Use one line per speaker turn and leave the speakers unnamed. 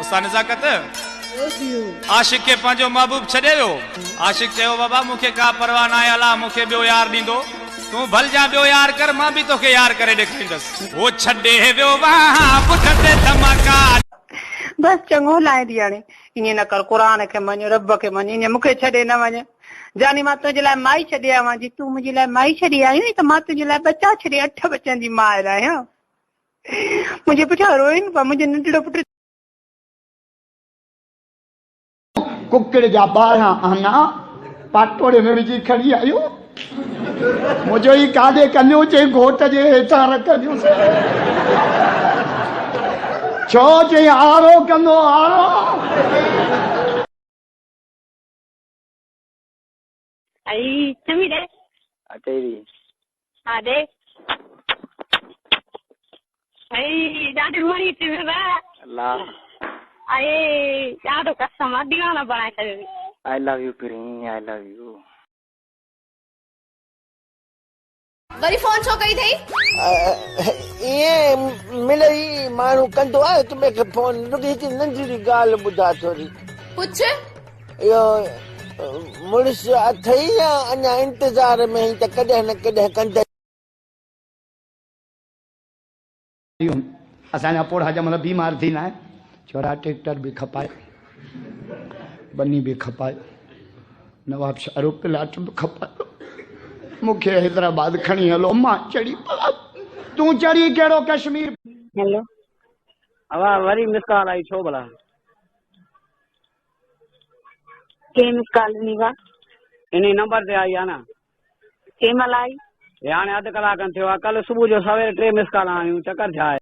उस्ताद नज़ाकत आशिक के पंहिंजो महबूब छॾे वियो। आशिक चयो बाबा मूंखे का परवाह न आहे, अलाह मूंखे ॿियो यार ॾींदो, तूं भल जा ॿियो यार कर, मां बि तोखे यार करे ॾेखारींदसि। वो छॾे वियो पुठ ते धमाका।
बस चङो लाइ दी हाणे ईअं न कर, क़ुरान खे मञ, रब खे मञ, ईअं मूंखे छॾे न वञ। जानी मां तुंहिंजे लाइ माई छॾे आवां जी, तूं मुंहिंजे लाइ माई छॾी आई त मां तुंहिंजे लाइ बचा छॾे 8 बचनि जी मां आहियां। मुंहिंजे पुठियां रोइन पिया, मुंहिंजो नंढड़ो पुटु
कुकड़ जा 12 आना पाटोड़े में विझी खड़ी आयो। मुझो ही कादे कन्यो चे घोट जे हेठा रखियो। छो चे आरो कंदो आरो।
आई चमी दे
तेरी
हाँ दे आई ॾाढी वणी थी
अल्लाह
अरे ॾाढो कसम दीवाना बणाए छॾियो।
आई लव यू प्रिय, I love you.
Worry phone छो कई थई?
ये मिलई मानू कंदो आहे तुमे के फोन रुकी थी नंढड़ी गाल बुधा थोड़ी
पुछ।
यो मुड़िस अथई या अञा इंतजार में त कॾहिं न कॾहिं कंदे।
असांजा पोड़ा जमल बीमार थींदा आहिनि, छोरा ट्रैक्टर भी खपाए, बनी भी खपाए, नवाब शाहरुख प्लाट भी खपाए। मूंखे हैदराबाद खणी हलो, मां चढ़ी पला, तूं चढ़ी कहिड़ो कश्मीर।
हेलो हवा वरी मिस कॉल आई छो भला?
के मिस कॉल नी वा
इन नंबर ते आई आहे न।
के मल आई?
हाणे अधु कलाक थियो आहे, कल सुबुह जो सवेरे 3 मिस कॉल आयूं, चकर छा आहे?